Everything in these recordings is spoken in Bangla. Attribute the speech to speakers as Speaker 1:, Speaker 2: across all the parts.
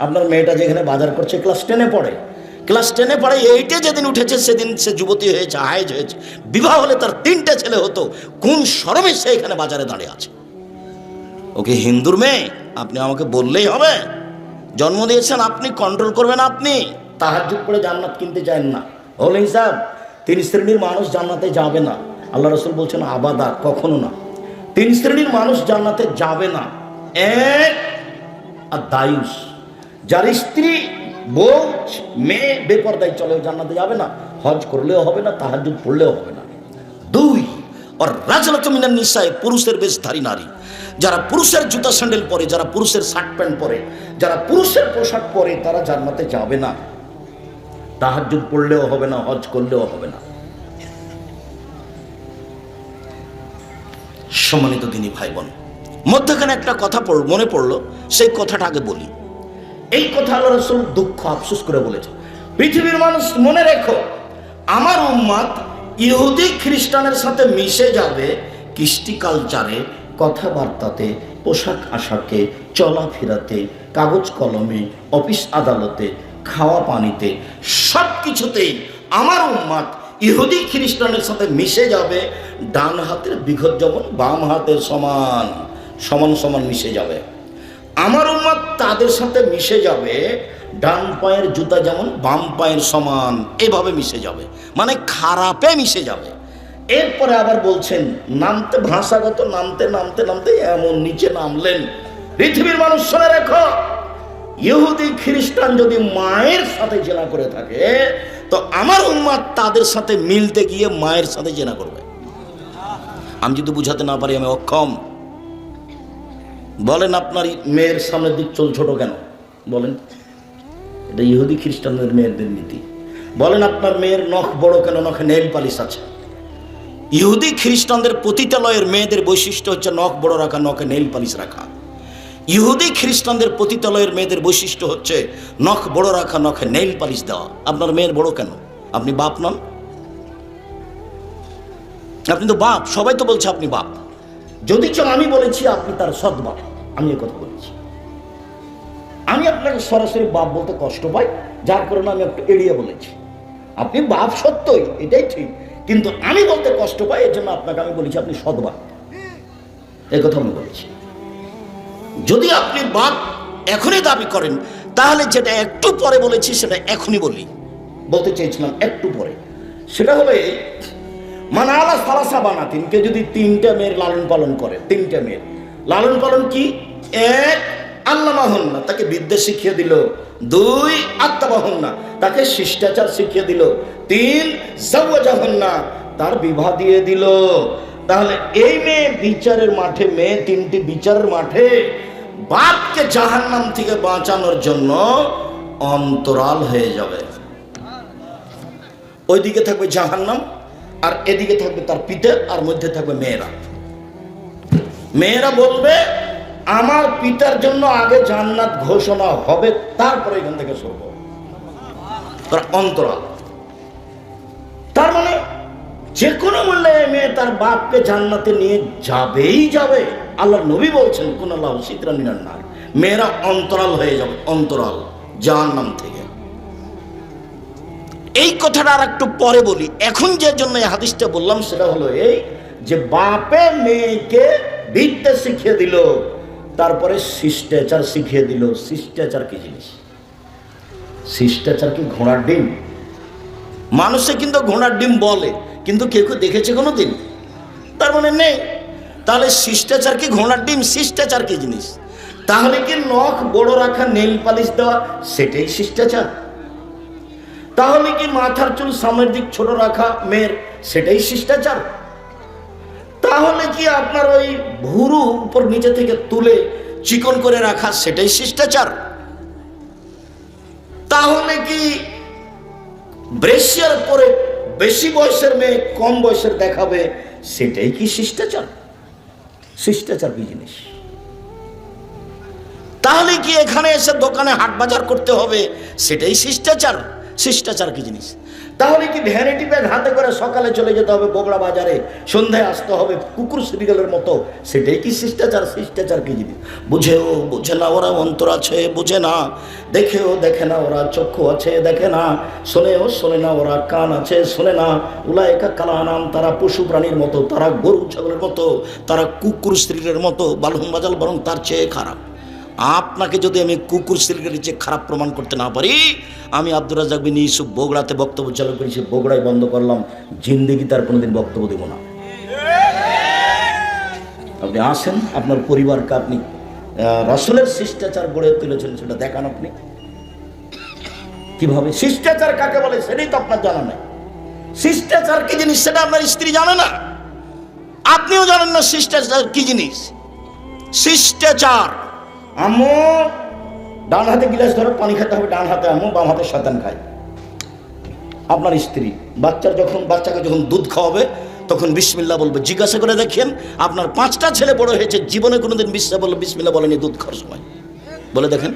Speaker 1: আপনার মেয়েটা যেখানে বাজার করছে ক্লাস 10-এ পড়ে, ক্লাস 10-এ পড়ে, 8-এ যেদিন উঠেছে সেদিন সে যুবতী হয়েছে, হায়েজ হয়েছে। বিবাহ হলে তার 3টে ছেলে হতো, কোন শরমে সে এখানে বাজারে দাঁড়িয়ে আছে? ওকে হিন্দুর মেয়ে আপনি আমাকে বললেই হবে? জন্ম দিয়েছেন আপনি, কন্ট্রোল করবেন আপনি। তাহাজ্জুদ পড়ে জান্নাত কিনতে চান না, হলে হিসাব 3 শ্রেণীর মানুষ জান্নাতে যাবে না। আল্লাহ রাসূল বলছেন আবাদা, কখনো না। 3 শ্রেণীর মানুষ জান্নাতে যাবে না। এক, আর দায়ুস, যার স্ত্রী বউ মেয়ে বেপরদায় চলে, জান্নাতে যাবে না। হজ করলেও হবে না, তাহাজ্জুদ পড়লেও হবে না। 2, আর রাজলাতু মিনান নিসায়ে, পুরুষের বেশধারী নারী, যারা পুরুষের জুতা স্যান্ডেল পরে, যারা পুরুষের শার্ট প্যান্ট পরে, যারা পুরুষের পোশাক পরে, তারা জান্নাতে যাবে না। তাহাজ্জুদ পড়লেও হবে না, হজ করলেও হবে না। সম্মানিত দিনী ভাই বোন, মধ্যখানে একটা কথা মনে পড়লো, সেই কথাটা আগে বলি। এই কথা আল্লাহ রাসূল দুঃখ আফসোস করে বলেছে, পৃথিবীর মানুষ মনে রেখো, আমার উম্মত ইহুদি খ্রিস্টানের সাথে মিশে যাবে কৃষ্টি কালচারে, কথাবার্তাতে, পোশাক আশাকে, চলাফেরাতে, কাগজ কলমে, অফিস আদালতে, খাওয়া পানিতে, সব কিছুতেই আমার উম্মত ইহুদি খ্রিস্টানের সাথে মিশে যাবে। ডান হাতের বিঘত যেমন বাম হাতের সমান সমান সমান মিশে যাবে। আমার উম্মত তাদের সাথে মিশে যাবে, ডান পায়ের জুতা যেমন বাম পায়ের সমান, এভাবে মিশে যাবে, মানে খারাপে মিশে যাবে। এরপরে আবার বলছেন নামতে, ভাষাগত নামতে নামতে নামতে এমন নিচে নামলেন, পৃথিবীর মানুষ শুনে রেখো, ইহুদি খ্রিস্টান যদি মায়ের সাথে জেনা করে থাকে, তো আমার উম্মত তাদের সাথে মিলতে গিয়ে মায়ের সাথে জেনা করবে। আমি যদি বুঝাতে না পারি আমি অক্ষম। বলেন আপনার মেয়ের সামনের দিক চুল ছোট কেন? বলেন, এটা ইহুদি খ্রিস্টানদের মেয়েদের নীতি। বলেন আপনার মেয়ের নখ বড় কেন? নখে নেইল পালিশ আছে। ইহুদি খ্রিস্টানদের পতিতালয়ের মেয়েদের বৈশিষ্ট্য হচ্ছে নখ বড় রাখা, নখে নেইল পালিশ রাখা। ইহুদি খ্রিস্টানদের পতিতালয়ের মেয়েদের বৈশিষ্ট্য হচ্ছে নখ বড় রাখা, নখে নেইল পালিশ দেওয়া। আপনার মেয়ের বড় কেন? আপনি বাপ নন? আপনি তো বাপ, সবাই তো বলছে আপনি বাপ। যদি চান আমি বলেছি আপনি তার সৎ বাপ, আমি কথা বলেছি। আমি আপনাকে সরাসরি বাপ বলতে কষ্ট পাই, যার কারণে আমি একটু এড়িয়ে বলেছি। আপনি বাপ সত্যই, এটাই ঠিক, কিন্তু আমি বলতে কষ্ট পাই, এর জন্য আপনাকে আমি বলেছি আপনি সৎ বাপ, এই কথা আমি বলেছি। যদি আপনি বাপ এখনই দাবি করেন, তাহলে যেটা একটু পরে বলেছি সেটা এখনই বলতে চেয়েছিলাম একটু পরে। সেটা হলে মানে আলা সালাসা বানাতিন, কে যদি 3টা মেয়ের লালন পালন করে, 3টা মেয়ের লালন পালন কি? 1, আল্লামাহুন্না, তাকে বিদ্যা শিখিয়ে দিল। 2, আত্তাবাহুন্না, তাকে শিষ্টাচার শিখিয়ে দিল। 3, জাওয়াজাহুন্না, তার বিবাহ দিয়ে দিল। তাহলে এই মেয়ে বিচারের মাঠে, মেয়ে 3টি বিচারের মাঠে বাপকে জাহান্নাম থেকে বাঁচানোর জন্য অন্তরাল হয়ে যাবে। ওইদিকে থাকবে জাহান্নাম, আর এদিকে থাকবে তার পিতা, আর মধ্যে থাকবে মেয়েরা। মেয়েরা বলবে আমার পিতার জন্য আগে জান্নাত ঘোষণা হবে, তারপরে এখান থেকে সরব। তার অন্তরাল। তার মানে যে কোনো মূল্যে মেয়ে তার বাপকে জান্নাতে নিয়ে যাবেই যাবে। আল্লাহ নবী বলছেন কোন আল্লাহ সিতরা মিনান নার, মেয়েরা অন্তরাল হয়ে যাবে, অন্তরাল জাহান্নাম থেকে। এই কথাটা আর একটু পরে বলি। এখন যে জন্য এই হাদিসটা বললাম সেটা হলো এই যে বাপে মেয়েকে বিদ্যা শিখিয়ে দিল, তারপরে শিষ্টাচার শিখিয়ে দিল। শিষ্টাচার কি জিনিস? শিষ্টাচার কি ঘোড়ার ডিম? মানুষে কিন্তু ঘোড়ার ডিম বলে, কিন্তু কেউ কেউ দেখেছে কোনো দিন? তার মানে নেই। তাহলে শিষ্টাচার কি ঘোড়ার ডিম? শিষ্টাচার কি জিনিস? তাহলে কি নখ বড় রাখা, নেইল পালিশ দেওয়া, সেটাই শিষ্টাচার? তাহলে কি মাথার চুল সামনের দিক ছোট রাখা মেয়ের, সেটাই শিষ্টাচার? তাহলে কি আপনার ওই ভুরু উপর নিচে থেকে তুলে চিকন করে রাখা, সেটাই শিষ্টাচার? তাহলে কি ব্রেসিয়ার পরে বেশি বয়সের মেয়ে কম বয়সের দেখাবে, সেটাই কি শিষ্টাচার? শিষ্টাচার কি জিনিস? তাহলে কি এখানে এসে দোকানে হাট বাজার করতে হবে, সেটাই শিষ্টাচার? শিষ্টাচার কি জিনিস? তাহলে কি ভ্যানিটি ব্যাগ হাতে করে সকালে চলে যেতে হবে বগড়া বাজারে, সন্ধ্যায় আসতে হবে কুকুর সিরিয়ালের মতো? সেটাই কি শিষ্টাচার? শিষ্টাচার কি জিনিস বুঝেও বুঝে না ওরা, অন্তর আছে বুঝে না, দেখেও দেখে না ওরা, চক্ষু আছে দেখে না, শোনেও শোনে না ওরা, কান আছে শোনে না। উলায়েকা কালানাম, তারা পশু প্রাণীর মতো, তারা গরু ছাগলের মতো, তারা কুকুর স্ত্রীর মতো, বালহুম বাজাল, বরং তার চেয়ে খারাপ। আপনাকে যদি আমি কুকুর সিলকের চেয়ে খারাপ প্রমাণ করতে না পারি, আমি আব্দুর রাজ্জাক বিন ইউসুফ বগুড়াতে বক্তব্য চালু করেছি, বগুড়ায় বন্ধ করলাম, জিন্দেগি তার কোনোদিন বক্তব্য দেব না। আপনি আসেন, আপনার পরিবারকে আপনি রাসূলের শিষ্টাচার গড়ে তুলেছেন, সেটা দেখান আপনি কিভাবে। শিষ্টাচার কাকে বলে সেটাই তো আপনার জানা নাই। শিষ্টাচার কি জিনিস সেটা আপনার স্ত্রী জানে না, আপনিও জানেন না শিষ্টাচার কি জিনিস। শিষ্টাচার, আম্মু ডান হাতে গিলাস ধরো, পানি খেতে হবে ডান হাতে, আম্মু বাম হাতে শয়তান খায়। আপনার স্ত্রী বাচ্চাকে যখন দুধ খাওয়াবে তখন বিসমিল্লাহ বলবে। জিজ্ঞাসা করে দেখেন, আপনার 5টা ছেলে বড় হয়েছে, জীবনে কোনোদিন বিসমিল্লাহ বলেনি দুধ খাওয়ার সময়? বলে দেখেন,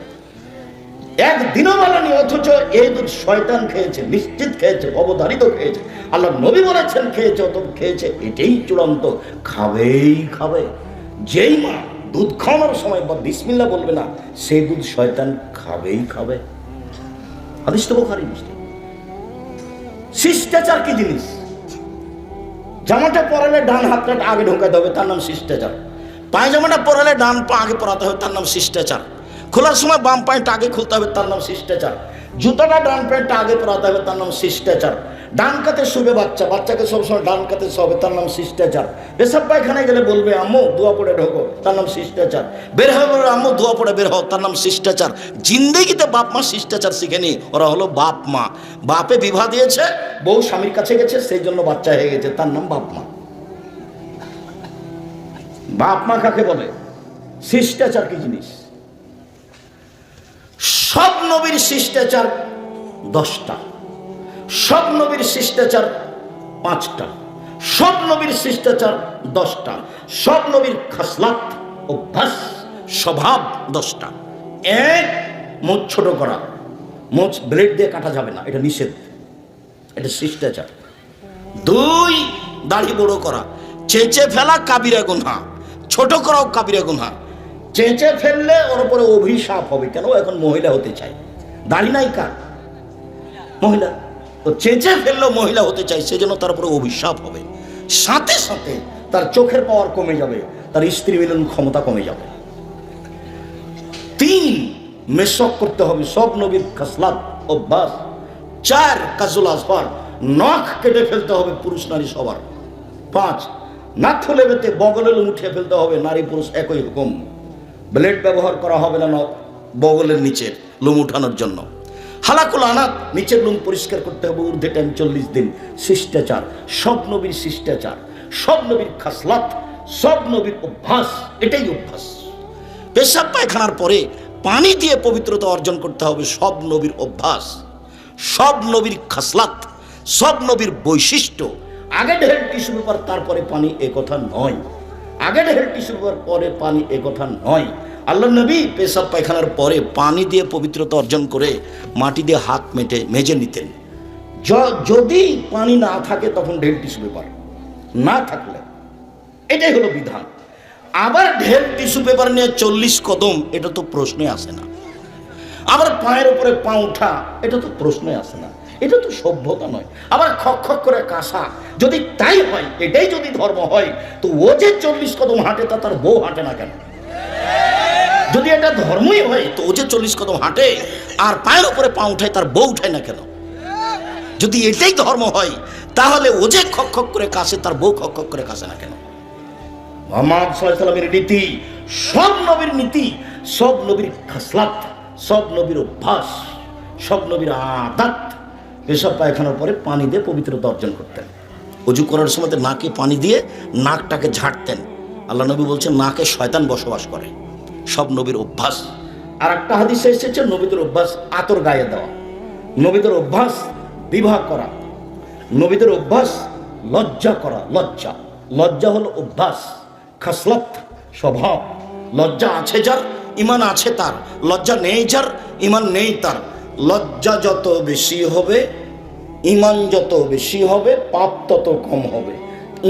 Speaker 1: একদিনও বলেনি। অথচ এই দুধ শয়তান খেয়েছে, নিশ্চিত খেয়েছে, অবধারিত খেয়েছে, আল্লাহ নবী বলেছেন খেয়েছে, অত খেয়েছে, এটাই চূড়ান্ত। খাবেই খাবে। যেই মা দুধ খাওয়ানোর সময় বা বিসমিল্লাহ বলবে না, সেই দুধ শয়তান খাবেই খাবে। হাদিস তো বুখারী মুসলিম। শিষ্টাচার কি জিনিস? জামাটা পরালে ডান হাতটা আগে ঢোকাতে হবে, তার নাম শিষ্টাচার। পায়জামাটা পরালে ডান পা আগে পরাতে হবে, তার নাম শিষ্টাচার। খোলার সময় বাম পায়েটা আগে খুলতে হবে, তার নাম শিষ্টাচার। জুতাটা ডান পায়েটা আগে পরাতে হবে, তার নাম শিষ্টাচার। ডান কাতে শুবে বাচ্চাকে সবসময় ডান কাতে শোবে, তার নাম শিষ্টাচার। পেশাব পায়খানায় গেলে বলবে আম্মু দোয়া পড়ে ঢোকো, তার নাম শিষ্টাচার। বের হবে আম্মু দোয়া পড়ে বের হও, তার নাম শিষ্টাচার। জিন্দেগিতে বাপ মা শিষ্টাচার শিখেনি, ওরা হলো বাপ মা। বাপে বিবাহ দিয়েছে, বউ স্বামীর কাছে গেছে, সেই জন্য বাচ্চা হয়ে গেছে, তার নাম বাপ মা। বাপ মা কাকে বলে? শিষ্টাচার কি জিনিস? সব নবীর শিষ্টাচার 10টা, সব নবীর শিষ্টাচার 5টা, সব নবীর শিষ্টাচার 10টা, সব নবীর খাসলাত, অভ্যাস, স্বভাব 10টা। এক, মুখ ছোট করা, মুখ ব্লেড দিয়ে কাটা যাবে না, এটা নিষেধ, এটা শিষ্টাচার। 2, দাড়ি বড় করা, চেঁচে ফেলা কাবিরা গুনাহ, ছোট করাও কাবিরা গুনাহ। চেঁচে ফেললে ওর উপরে অভিশাপ হবে। কেন? এখন মহিলা হতে চাই, দাড়ি নাই কার? মহিলা। তো চেঁচে ফেললেও মহিলা হতে চাই, সেজন্য তার উপরে অভিশাপ হবে। সাথে সাথে তার চোখের পাওয়ার কমে যাবে, তার স্ত্রী মিলন ক্ষমতা কমে যাবে। 3, মেশক করতে হবে, সব নবীর খাসলাত, অভ্যাস। 4, কাজুল আসফার, নখ কেটে ফেলতে হবে পুরুষ নারী সবার। 5, নাথুলে বেতে বগলের উঠে ফেলতে হবে, নারী পুরুষ একই হুকুম। ব্লেড ব্যবহার করা হবে না বগলের নিচের লোম উঠানোর জন্য। হালাকুল আনাত, নিচের লোম পরিষ্কার করতে হবে, ঊর্ধ্বে টাইম 40 দিন। শিষ্টাচার, সব নবীর শিষ্টাচার, সব নবীর খাসলাত, সব নবীর অভ্যাস, এটাই অভ্যাস। পেশাব পায়খানার পরে পানি দিয়ে পবিত্রতা অর্জন করতে হবে, সব নবীর অভ্যাস, সব নবীর খাসলাত, সব নবীর বৈশিষ্ট্য। আগে ঢের টিস্যু পেপার তারপরে পানি, এ কথা নয়। আগে ঢের টিস্যু পেপার পরে পানি, এ কথা নয়। আল্লাহ নবী পেশাব পায়খানার পরে পানি দিয়ে পবিত্রতা অর্জন করে মাটি দিয়ে হাত মেজে নিতেন। যদি পানি না থাকে তখন ঢের টিস্যু পেপার, না থাকলে, এটাই হলো বিধান। আবার ঢের টিস্যু পেপার নিয়ে 40 কদম, এটা তো প্রশ্নই আসে না। আবার পায়ের উপরে পা উঠা, এটা তো প্রশ্নই আসে না, এটা তো সভ্যতা নয়। আবার খক খক করে কাশা, যদি তাই হয়, এটাই যদি ধর্ম হয়, তো ও যে 40 কদম হাঁটে তা তার বউ হাঁটে না কেন? যদি এটা ধর্মই হয়, তো ও যে 40 কদম হাঁটে আর পায়ের উপরে পা উঠায়, তার বউ উঠায় না কেন? যদি এটাই ধর্ম হয়, তাহলে ও যে খক খক করে কাশে, তার বউ খক খক করে কাশে না কেন? মুহাম্মদ সাল্লাল্লাহু আলাইহি ওয়াসাল্লামের নীতি, সব নবীর নীতি, সব নবীর খাসলাত, সব নবীর অভ্যাস, সব নবীর আদাত। পেশাব পায়খানার পরে পানি দিয়ে পবিত্রতা অর্জন করতেন। ওযু করার সময় নাকে পানি দিয়ে নাকটাকে ঝাড়তেন। আল্লাহ নবী বলছেন নাকে শয়তান বসবাস করে, সব নবীর অভ্যাস। আর একটা হাদিসে এসেছে নবীদের অভ্যাস আতর গায়ে দেওয়া, নবীদের অভ্যাস বিবাহ করা, নবীদের অভ্যাস লজ্জা করা। লজ্জা, লজ্জা হলো অভ্যাস, খাসলাত, স্বভাব। লজ্জা আছে যার, ইমান আছে তার। লজ্জা নেই যার, ইমান নেই তার। লজ্জা যত বেশি হবে ইমান যত বেশি হবে পাপ তত কম হবে,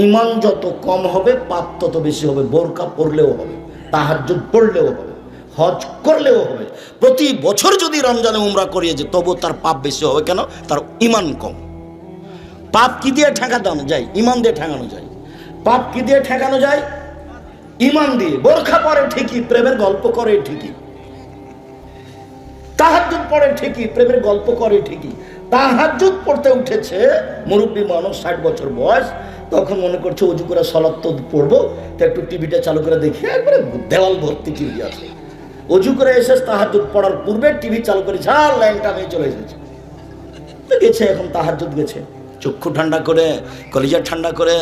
Speaker 1: ইমান যত কম হবে পাপ তত বেশি হবে। বোরকা পড়লেও হবে, তাহাজ্জুদ পড়লেও হবে, হজ করলেও হবে। প্রতি বছর যদি রমজানে উমরা করিয়ে যে তবু তার পাপ বেশি হবে। কেন? তার ইমান কম। পাপ কি দিয়ে ঠেকানো যায়? ইমান দিয়ে ঠেকানো যায়। পাপ কি দিয়ে ঠেকানো যায়? ইমান দিয়ে। বোরখা পরে ঠিকই, প্রেমের গল্প করে ঠিকই, তাহাজ্জুদ পড়ে ঠিকই, প্রেমের গল্প করে ঠিকই। তাহাজ্জুদ পড়তে উঠেছে মুরব্বী মানুষ, 60 বছর বয়স, তখন মনে করছে উজু করে সালাত তো পড়বো, তো একটু টিভিটা চালু করে দেখি, একবারে দেওয়াল ভর্তি টিভি আছে। উজু করে এসে তাহাজ্জুদ পড়ার পূর্বে টিভি চালু করে ঝাল ল্যাংটা মেয়ে চলে এসেছে, তো গেছে, এখন তাহাজ্জুদ গেছে। চক্ষু ঠান্ডা করে, কলিজা ঠান্ডা করে,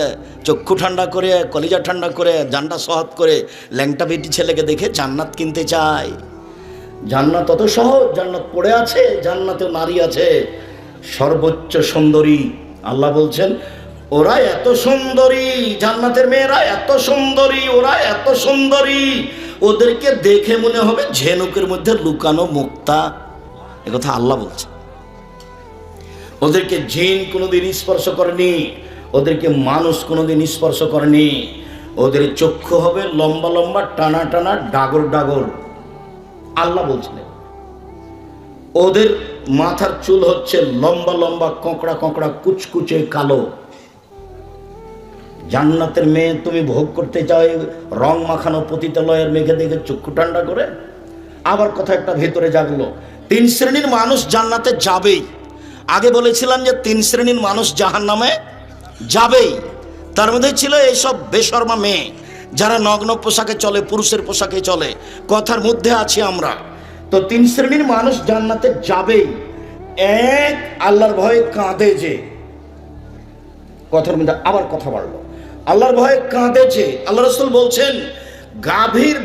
Speaker 1: চক্ষু ঠান্ডা করে, কলিজা ঠান্ডা করে, জানটা সহজ করে ল্যাংটা বেটি ছেলেকে দেখে জান্নাত কিনতে চায়। জান্নাত অত সহজ? জান্নাত পড়ে আছে, জান্নাতে নারী আছে সর্বোচ্চ সুন্দরী। আল্লাহ বলছেন ওরা এত সুন্দরী, জান্নাতের মেয়েরা এত সুন্দরী, ওরা এত সুন্দরী, ওদেরকে দেখে মনে হবে ঝিনুকের মধ্যে লুকানো মুক্তা। একথা আল্লাহ বলছে। ওদেরকে জিন কোনোদিন স্পর্শ করেনি, ওদেরকে মানুষ কোনোদিন স্পর্শ করেনি। ওদের চক্ষু হবে লম্বা লম্বা, টানা টানা, ডাগর ডাগর। আল্লাহ বলছিলেন ওদের মাথার চুল হচ্ছে লম্বা লম্বা, কোঁকড়া কোঁকড়া, কুচকুচে কালো। জান্নাতের মেয়ে তুমি ভোগ করতে চাও রং মাখানো পতিতালয়ের মেঘে দেখে চক্ষু ঠান্ডা করে? আবার কথা একটা ভেতরে জাগলো, 3 শ্রেণীর মানুষ জান্নাতে যাবেই। আগে বলেছিলাম যে 3 শ্রেণীর মানুষ জাহান্নামে যাবেই। তার মধ্যে ছিল এইসব বেশরমা মেয়ে যারা নগ্ন পোশাকে চলে, পুরুষের পোশাকে চলে। কথার মধ্যে আছি আমরা। তো 3 শ্রেণীর মানুষ জান্নাতে যাবেই। এক, আল্লাহর ভয়ে কাঁদে যে, কথার মধ্যে আবার কথা বাড়লো, আল্লাহর ভয়ে কাঁদে যে। আল্লাহ রাসূল বলছেন গাভীর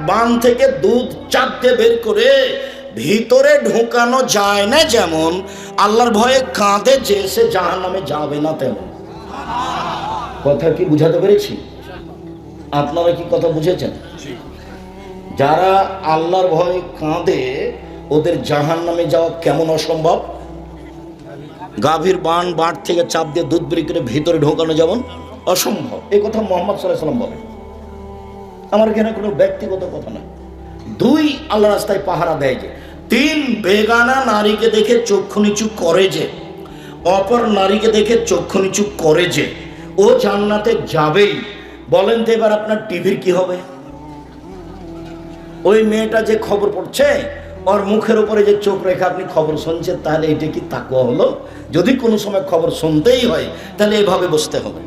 Speaker 1: বান থেকে দুধ চাপতে বের করে ভিতরে ঢোকানো যায় না যেমন, আল্লাহর ভয়ে কাঁদে যে সে জাহান্নামে যাবে না তেমন। কথা কি বুঝাতে পেরেছি? আপনারা কি কথা বুঝেছেন? যারা আল্লাহর ভয়ে কাঁদে ওদের জাহান্নামে যাওয়া কেমন অসম্ভব? গাভীর বাঁট থেকে চাপ দিয়ে দুধ বের করে ভিতরে ঢোকানো যেমন অসম্ভব। এই কথা মুহাম্মদ সাল্লাল্লাহু আলাইহি ওয়াসাল্লাম বলেন। আমার এখানে কোনো ব্যক্তিগত কথা না। 2, আল্লাহ রাস্তায় পাহারা দেয় যে। 3, বেগানা নারীকে দেখে চক্ষু নিচু করে যে, অপর নারীকে দেখে চক্ষু নিচু করে যে, ও জান্নাতে যাবেই। বলেন তো এবার আপনার টিভির কি হবে? ওই মেয়েটা যে খবর পড়ছে, ওর মুখের উপরে যে চোখ রেখে আপনি খবর শুনছেন, তাহলে এটা কি তাকওয়া হলো? যদি কোনো সময় খবর শুনতেই হয় তাহলে এভাবে বসতে হবে,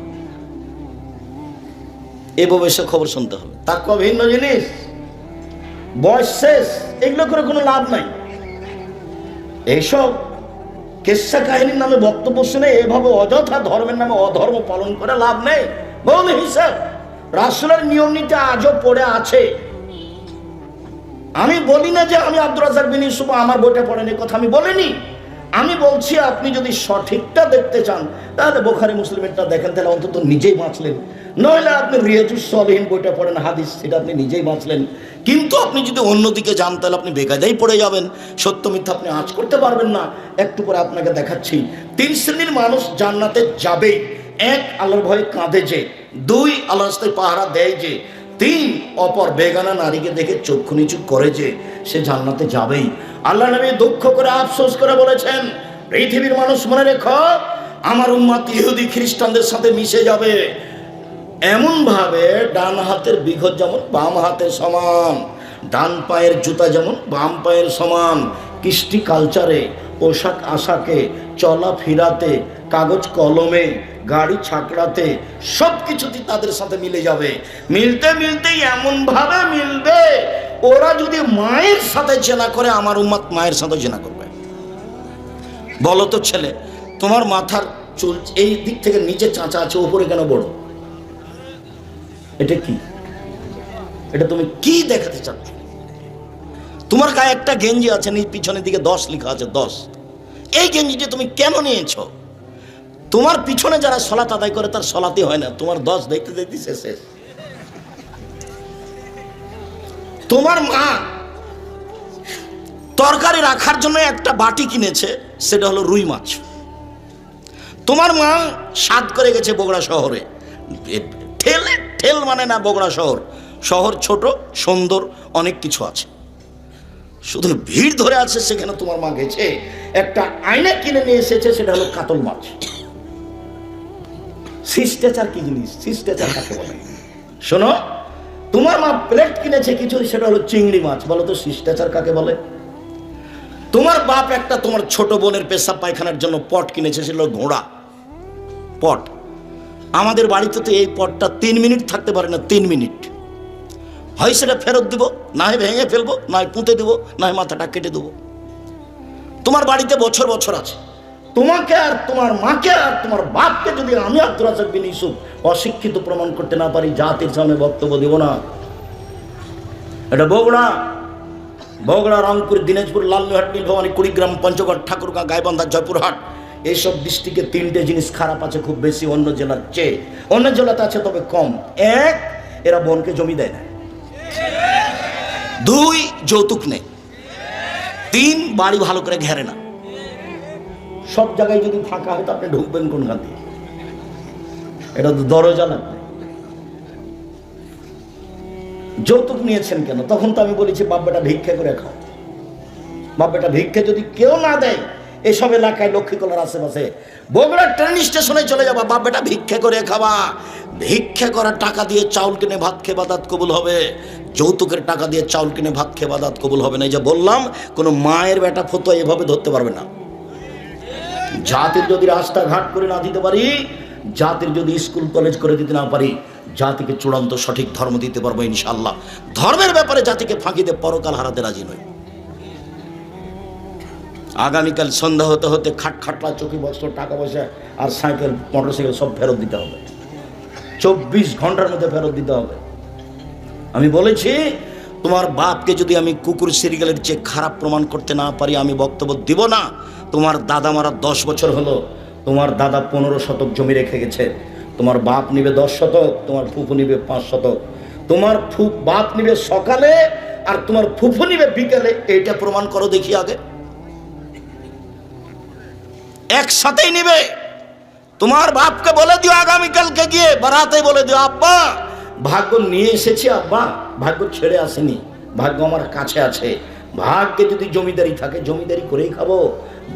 Speaker 1: এভাবে সে খবর শুনতে হবে। তাকওয়া ভিন্ন জিনিস, বয়স শেষ, এগুলো করে কোনো লাভ নাই। এইসব কেসা কাহিনীর নামে বক্তব্য শুনে এভাবে অযথা ধর্মের নামে অধর্ম পালন করে লাভ নেই। বল হিসাব রাসূলের নিয়ম নীতি আজও পড়ে আছে। আমি বলি না যে আমি আব্দুর রাজ্জাক বিন ইউসুফ আমার বইটা পড়েন, এই কথা আমি বলিনি। আমি বলছি আপনি যদি সঠিকটা দেখতে চান তাহলে বুখারী মুসলিমেরটা দেখেন, তাহলে অন্তত নিজেই বাঁচলেন। নইলে আপনি রিয়াজুস সালিহিন বইটা পড়েন, হাদিস, সেটা আপনি নিজেই বাঁচলেন। কিন্তু আপনি যদি অন্যদিকে যান তাহলে আপনি বেকায়দায় পড়ে যাবেন, সত্য মিথ্যা আপনি আঁচ করতে পারবেন না। একটু পরে আপনাকে দেখাচ্ছি। 3 শ্রেণীর মানুষ জান্নাতে যাবে। 1, আল্লাহর ভয়ে কাঁদে যে। 2, আল্লাহর রাস্তায় পাহারা দেয় যে। 3, অপর বেগানা নারীকে দেখে চক্ষু নিচু করে যে, সে জান্নাতে যাবেই। আল্লাহ নবী দুঃখ করে আফসোস করে বলেছেন, পৃথিবীর মানুষ মনে রেখো, আমার উম্মত ইহুদি খ্রিস্টানদের সাথে মিশে যাবে এমন ভাবে, ডান হাতের বিঘত যেমন বাম হাতের সমান, ডান পায়ের জুতা যেমন বাম পায়ের সমান, কৃষ্টি কালচারে, পোশাক আশাকে, চলা ফিরাতে, কাগজ কলমে, গাড়ি ছাকড়াতে, সব কিছুতেই তাদের সাথে মিলে যাবে। মিলতে মিলতে এমন ভাবে মিলবে, ওরা যদি মায়ের সাথে জেনা করে আমার উম্মত মায়ের সাথে জেনা করবে। বলো তো ছেলে, তোমার মাথার চুল এই দিক থেকে নিচে চাঁচা আছে, উপরে কেন বড়? এটা কি? এটা তুমি কি দেখাতে চাচ্ছ? তোমার গায়ে একটা গেঞ্জি আছে, পিছনের দিকে 10 লেখা আছে, 10। এই গেঞ্জিটি তুমি কেন নিয়েছো? তোমার পিছনে যারা সালাত আদায় করে তার সালাতই হয় না, তোমার 10 দেখতে দেখতে শেষ। তোমার মা তরকারি রাখার জন্য একটা বাটি কিনেছে, সেটা হলো রুই মাছ। তোমার মা সাধ করে গেছে বগুড়া শহরে, ঠেলে ঠেল মানে না, বগুড়া শহর, শহর ছোট সুন্দর অনেক কিছু আছে, শুধু ভিড় ধরে আছে। সেখানে তোমার মা গেছে, একটা আয়না কিনে নিয়ে এসেছে, সেটা হলো কাতল মাছ। শিষ্টাচার কি জিনিস? শিষ্টাচার কাকে বলে? শোনো, তোমার মা প্লেট কিনেছে কিছু, সেটা হলো চিংড়ি মাছ। বলো তো শিষ্টাচার কাকে বলে? তোমার বাপ একটা তোমার ছোট বোনের পেশাব পায়খানার জন্য পট কিনেছে, সেটা হলো ঘোড়া পট। আমাদের বাড়িতে তো এই পটটা 3 মিনিট থাকতে পারে না, 3 মিনিট। হয় সেটা ফেরত দিব, না হয় ভেঙে ফেলবো, না হয় পুঁতে দেবো, না হয় মাথাটা কেটে দেবো। তোমার বাড়িতে বছর বছর আছে। তোমাকে আর তোমার মাকে আর তোমার বাপকে যদি আমি আব্দুর রাজ্জাক বিন ইউসুফ অশিক্ষিত প্রমাণ করতে না পারি, জাতির সামনে বক্তব্য দেব না। এটা বগুড়া, বগুড়া, রংপুর, দিনাজপুর, লালমিহাট, নীলফামারী, কুড়িগ্রাম, পঞ্চগড়, ঠাকুরগাঁ, গাইবান্ধা, জয়পুরহাট, এইসব ডিস্ট্রিক্টে 3টে জিনিস খারাপ আছে খুব বেশি অন্য জেলার চেয়ে। অন্য জেলাতে আছে তবে কম। 1, এরা বোনকে জমি দেয় না। 2, যৌতুক নেই। 3, বাড়ি ভালো করে ঘেরে না। সব জায়গায় যদি ফাঁকা হয় তো আপনি ঢুকবেন কোন খান দিয়ে? এটা তো দরজা লাগবে। যৌতুক নিয়েছেন কেন? তখন তো আমি বলেছি বাপ বেটা ভিক্ষা করে খাও। বাপ বেটা ভিক্ষা যদি কেউ না দেয়, এসব এলাকায় লক্ষ্মীকলার আশেপাশে বগুড়া ট্রেন স্টেশনে চলে যাবা, বাপ বেটা ভিক্ষা করে খাবা। ভিক্ষা করার টাকা দিয়ে চাউল কিনে ভাত খেয়ে বাদাত কবুল হবে, যৌতুকের টাকা দিয়ে চাউল কিনে ভাত খেয়ে বাদাত কবুল হবে না। এই যে বললাম, কোনো মায়ের বেটা ফতো এভাবে ধরতে পারবে না। জাতির যদি রাস্তাঘাট করে না দিতে পারি, জাতির যদি স্কুল কলেজ করে দিতে না পারি, জাতিকে চূড়ান্ত সঠিক ধর্ম দিতে পারবো ইনশাআল্লাহ। ধর্মের ব্যাপারে জাতিকে ফাঁকি দিয়ে পরকাল হারাতে রাজি নই। আগামীকাল সন্ধ্যা হতে হতে খাটখাটলা, চকি বস্ত্র, টাকা পয়সা আর সাইকেল, মোটরসাইকেল সব ফেরত দিতে হবে। 24 ঘন্টার মধ্যে ফেরত দিতে হবে। আমি বলেছি, তোমার বাপকে যদি আমি কুকুর সিরিয়ালের চেয়ে খারাপ প্রমাণ করতে না পারি, আমি বক্তব্য দিব না। তোমার দাদা মারা 10 বছর হলো, তোমার দাদা 15 শতক জমি রেখে গেছে। তোমার বাপ নিবে 10 শতক, তোমার ফুফু নিবে 5 শতক। তোমার বাপ নিবে সকালে আর তোমার ফুফু নিবে বিকালে। এইটা প্রমাণ করো দেখি আগে। একসাথেই নিবে। তোমার বাপকে বলে দিও আগামীকালকে গিয়ে বারাতে বলে দিও, আব্বা ভাগ্য নিয়ে এসেছি, আব্বা ভাগ্য ছেড়ে আসেনি, ভাগ্য আমার কাছে আছে। ভাগ্যে যদি জমিদারি থাকে জমিদারি করেই খাবো,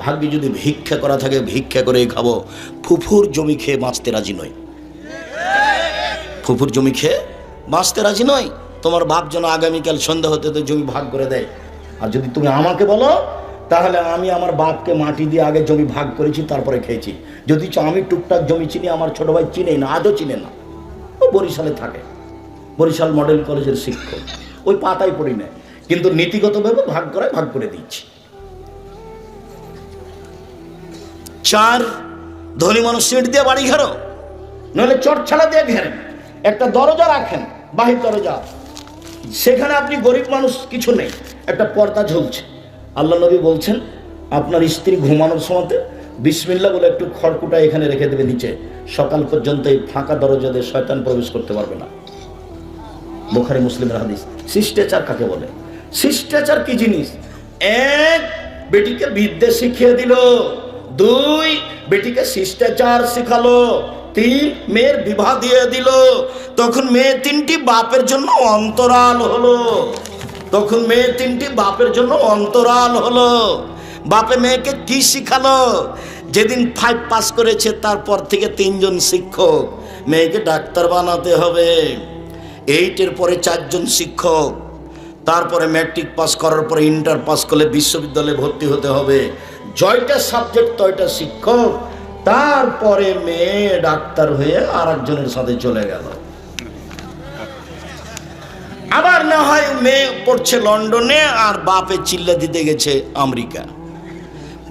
Speaker 1: ভাগ্যে যদি ভিক্ষা করা থাকে ভিক্ষা করেই খাবো। ফুফুর জমি খেয়ে বাঁচতে রাজি নয়, ফুফুর জমি খেয়ে বাঁচতে রাজি নয়। তোমার বাপ যেন আগামীকাল সন্ধ্যা হতে তো জমি ভাগ করে দেয়। আর যদি তুমি আমাকে বলো, তাহলে আমি আমার বাপকে মাটি দিয়ে আগে জমি ভাগ করেছি, তারপরে খেয়েছি। যদি আমি টুকটাক জমি চিনি, আমার ছোট ভাই চিনে না, আজও চিনে না। ও বরিশালে থাকে, বরিশাল মডেল কলেজের শিক্ষক, ওই পাতায় পড়ি না, কিন্তু নীতিগতভাবে ভাগ করায় ভাগ করে দিচ্ছি। 4, ধনী মানুষ সিট দিয়ে বাড়ি ঘেরো, নাহলে চট ছাড়া দিয়ে ঘেরেন। একটা দরজা রাখেন, বাহির দরজা, সেখানে আপনি গরিব মানুষ কিছু নেই, একটা পর্দা ঝুলছে। আল্লাহ নবী বলছেন, আপনার স্ত্রী ঘুমানোর সময়তে বিসমিল্লাহ বলে একটু খড়কুটা এখানে রেখে দেবে নিচে, সকাল পর্যন্ত এই ফাঁকা দরজা দিয়ে শয়তান প্রবেশ করতে পারবে না। বুখারী মুসলিমের হাদিস। শিষ্টাচার কাকে বলে? শিষ্টাচার কি জিনিস? 1, বেটিকে বিদ্যে শিখিয়ে দিল। 2, বেটিকে শিষ্টাচার শিখালো। 3, মেয়ের বিবাহ দিয়ে দিল। তখন মেয়ে 3টি বাপের জন্য অন্তরাল হলো। তখন মেয়ে 3টি বাপের জন্য অন্তরাল হলো। বাপে মেয়েকে কি শিখালো? যেদিন 5 পাস করেছে তারপর থেকে 3 জন শিক্ষক। মেয়েকে ডাক্তার বানাতে হবে। 8-এর পরে 4 জন শিক্ষক। তারপরে ম্যাট্রিক পাস করার পরে ইন্টার পাস করলে বিশ্ববিদ্যালয়ে ভর্তি হতে হবে। জয়টা সাবজেক্ট তয়টা শিক্ষক। তারপরে মেয়ে ডাক্তার হয়ে আর একজনের সাথে চলে গেল। আবার না হয় মেয়ে পড়ছে লন্ডনে আর বাপে চিল্লা দিতে গেছে আমেরিকা।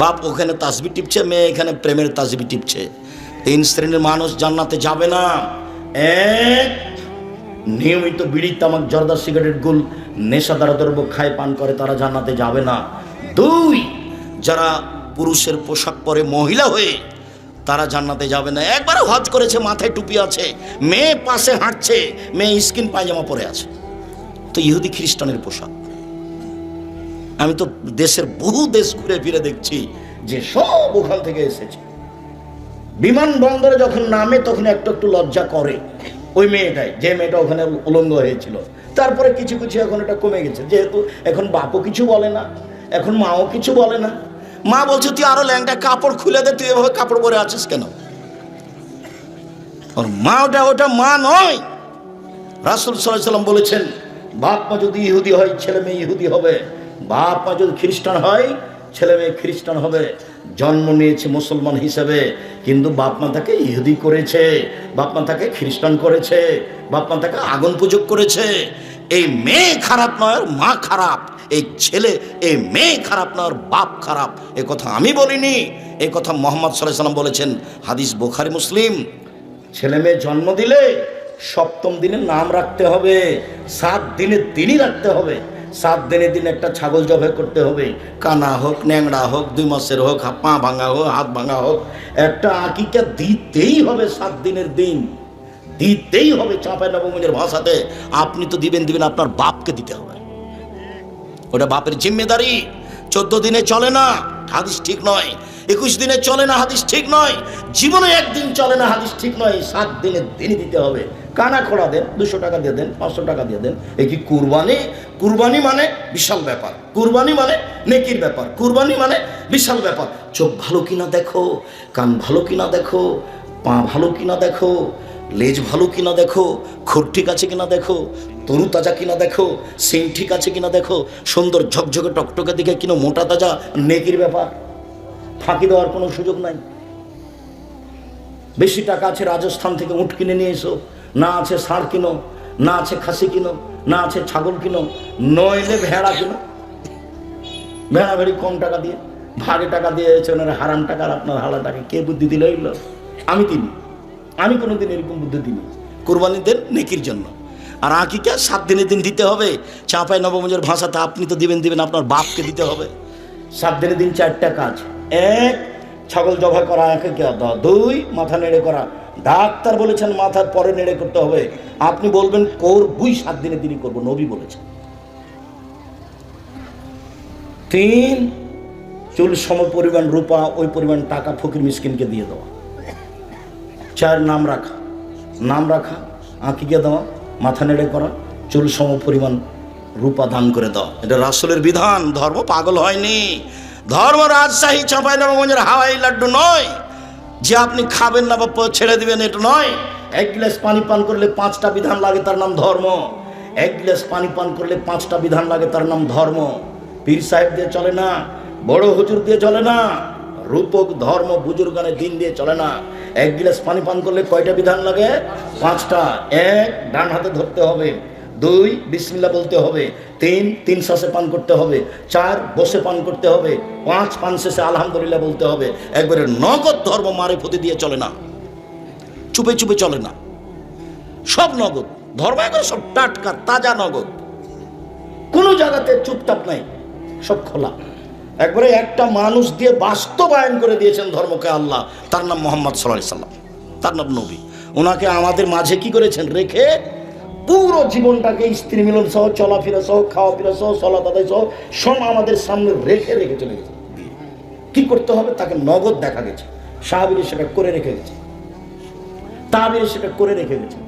Speaker 1: বাপ ওখানে তাসবি টিপছে, মেয়ে এখানে প্রেমের তাসবি টিপছে। 3 শ্রেণীর মানুষ জান্নাতে যাবে না। 1, নিয়মিত বিড়ি, তামাক, জর্দা, সিগারেট, গুল, নেশাদার দ্রব্য খায় পান করে, তারা জান্নাতে যাবে না। 2, যারা পুরুষের পোশাক পরে মহিলা হয়ে, তারা জান্নাতে যাবে না। একবার হজ করেছে, মাথায় টুপি আছে, মেয়ে পাশে হাঁটছে, মেয়ে স্কিন পায়জামা পরে আছে, তো ইহুদি খ্রিস্টানের পোশাক। আমি তো দেশের বহু দেশ ঘুরে ফিরে দেখছি যে সব ওখান থেকে এসেছে। বিমানবন্দরে যখন নামে তখন একটু একটু লজ্জা করে ওই মেয়েটাই, যে মেয়েটা ওখানে উলঙ্গ হয়েছিল। তারপরে কিছু কিছু এখন এটা কমে গেছে, যেহেতু এখন বাপও কিছু বলে না, এখন মাও কিছু বলে না। মা বলছে তুই আরো ল্যাংটা কাপড় খুলে দে, তুই এভাবে কাপড় পরে আছিস কেন? ওর মা ওটা মা নয়। রাসূল সাল্লাল্লাহু আলাইহি ওয়াসাল্লাম বলেছেন, বাপ মা যদি ইহুদি হয় ছেলে মেয়ে ইহুদি হবে, বাপ মা যদি খ্রিস্টান হয় ছেলে মেয়ে খ্রিস্টান হবে। জন্ম নিয়েছে মুসলমান হিসেবে, কিন্তু বাপ মা তাকে ইহুদি করেছে, বাপ মা তাকে খ্রিস্টান করেছে, বাপ মা তাকে আগুন পূজক করেছে। এই মেয়ে খারাপ নয়, মা খারাপ। এই ছেলে, এই মেয়ে খারাপ নয়, আর বাপ খারাপ। এ কথা আমি বলিনি, এই কথা মুহাম্মদ সাল্লাল্লাহু আলাইহি ওয়াসাল্লাম বলেছেন, হাদিস বুখারী মুসলিম। ছেলে মেয়ে জন্ম দিলে 7ম দিনে নাম রাখতে হবে, 7 দিনের দিনই রাখতে হবে। 7 দিনের দিন একটা ছাগল জবাই করতে হবে, কানা হোক, ন্যাংড়া হোক, 2 মাসের হোক, পা ভাঙা হোক, হাত ভাঙা হোক, একটা আকিকা দিতেই হবে। 7 দিনের দিন দিতেই হবে। চাঁপাইনবাবগঞ্জের ভাষাতে আপনি তো দিবেন, আপনার বাপকে দিতে হবে, ওটা বাপের জিম্মেদারি। 14 দিনে চলে না, হাদিস ঠিক নয়। 21 দিনে চলে না, হাদিস ঠিক নয়। জীবনে একদিন চলে না, হাদিস ঠিক নয়। 7 দিনের দিনই দিতে হবে। কানা খোড়া দেন, 200 টাকা দিয়ে দেন, 500 টাকা দিয়ে দেন। এই কি কুরবানি? কুরবানি মানে বিশাল ব্যাপার, কুরবানি মানে নেকির ব্যাপার, কুরবানি মানে বিশাল ব্যাপার। চোখ ভালো কিনা দেখো, কান ভালো কিনা দেখো, পা ভালো কিনা দেখো, লেজ ভালো কিনা দেখো, খুর ঠিক আছে কিনা দেখো, তরু তাজা কিনা দেখো, সিং ঠিক আছে কিনা দেখো, সুন্দর ঝকঝকে টকটকে দিকে কিনো, মোটা তাজা, নেকির ব্যাপার। ফাঁকি দেওয়ার কোনো সুযোগ নাই। বেশি টাকা আছে, রাজস্থান থেকে উট কিনে নিয়ে এসো, না আছে ষাঁড় কিনো, না আছে খাসি কিনো, না আছে ছাগল কিনো, নইলে ভেড়া কিনো। ভেড়া ভেড়ি কম টাকা দিয়ে, ভাগে টাকা দিয়ে ওনারা হারাম টাকা, আর আপনার হালা টাকা কে বুদ্ধি দিল? এগুলো আমি কোনোদিন এরকম বুদ্ধি দিইনি। কুরবানি দেন নেকির জন্য, আর আকিকা 7 দিনের দিন দিতে হবে। চাঁপাইনবাবগঞ্জের ভাষাতে আপনি তো দিবেন, আপনার বাপকে দিতে হবে। 7 দিনের দিন 4টা কাজ। 1, ছাগল জবাই করা, আকিকা দেওয়া। 2, মাথা নেড়ে করা। ডাক্তার বলেছেন মাথার পরে নেড়ে করতে হবে, আপনি বলবেন করবই, 7 দিনের দিনই করবো, নবী বলেছেন। 3, চুল সম পরিমাণ রূপা, ওই পরিমাণ টাকা ফকির মিসকিনকে দিয়ে দেওয়া। 4, নাম রাখা, আকিকা দেওয়া, মাথা নেড়ে করা, চুল সম পরিমাণ রূপা দান করে দেওয়া। এটা রাসূলের বিধান। ধর্ম পাগল হয়নি, ধর্ম রাজশাহী চাঁপাইনবাবগঞ্জের হাওয়াই লাড্ডু নয় যে আপনি খাবেন না বা ছেড়ে দিবেন, এটা নয়। 1 গ্লাস পানি পান করলে 5টা বিধান লাগে, তার নাম ধর্ম। 1 গ্লাস পানি পান করলে 5টা বিধান লাগে, তার নাম ধর্ম। পীর সাহেব দিয়ে চলে না, বড় হুজুর দিয়ে চলে না, রূপক ধর্ম বুজুর্গানের দিন দিয়ে চলে না। 1 গ্লাস পানি পান করলে কয়টা বিধান লাগে? 5টা। 1, ডান হাতে ধরতে হবে। 2, বিসমিল্লাহ বলতে হবে। 3 শ্বাসে পান করতে হবে। 4, বসে পান করতে হবে। 5, পান শেষে আলহামদুলিল্লাহ বলতে হবে। একবারে নগদ ধর্ম, মারেফতি দিয়ে চলে না, চুপে চুপে চলে না, সব নগদ ধর্ম। একবারে সব টাটকা তাজা নগদ, কোনো জায়গাতে চুপচাপ নাই, সব খোলা। একবারে একটা মানুষ দিয়ে বাস্তবায়ন করে দিয়েছেন ধর্মকে আল্লাহ, তার নাম মুহাম্মদ সাল্লাল্লাহু আলাইহি ওয়াসাল্লাম, তার নাম নবী। ওনাকে আমাদের মাঝে কি করেছেন? রেখে পুরো জীবনটাকে স্ত্রী মিলন সহ, চলাফেরা সহ, খাওয়া ফেরা সহ, সালাত আদায় সহ সব আমাদের সামনে রেখে চলে গেছে। কি করতে হবে তাকে নগদ দেখা গেছে। সাহাবীরা সেটা করে রেখে গেছে, তাবেঈরা সেটা করে রেখে গেছে।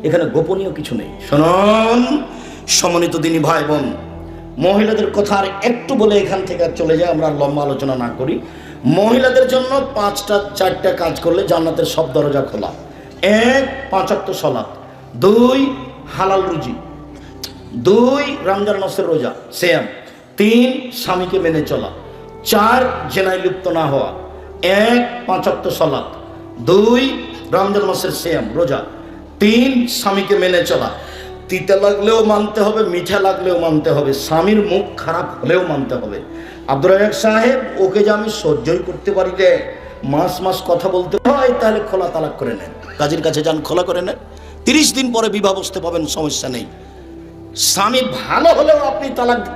Speaker 1: এখানে গোপনীয় কিছু নেই। শুনুন সম্মানিত দিনী ভাই বোন, মহিলাদের কথা আর একটু বলে এখান থেকে চলে যায়, আমরা লম্বা আলোচনা না করি। মহিলাদের জন্য 4টা কাজ করলে জান্নাতের সব দরজা খোলা। 1, 5 ওয়াক্ত সালাত। 2, হালাল রুজি। 2, রমজান মাসের রোজা সিয়াম। 3, স্বামীকে মেনে চলা। 4, জেনায় লিপ্ত না হওয়া। 1, 5 ওয়াক্ত সালাত। 2, রমজান মাসের সিয়াম রোজা। 3, স্বামীকে মেনে চলা। তিতা লাগলেও মানতে হবে, মিঠা লাগলেও মানতে হবে, স্বামীর মুখ খারাপ হলেও মানতে হবে। আব্দুর রাজ্জাক সাহেব, ওকে যে আমি সহ্যই করতে পারি রে, মাস কথা বলতে হয়, তাহলে খোলা তালাক করে নেন, কাজীর কাছে যান, খোলা করে নেন। 30 দিন পরে বিবাহ বসতে পাবেন, সমস্যা নেই। স্বামী ভালো হলেও আপনি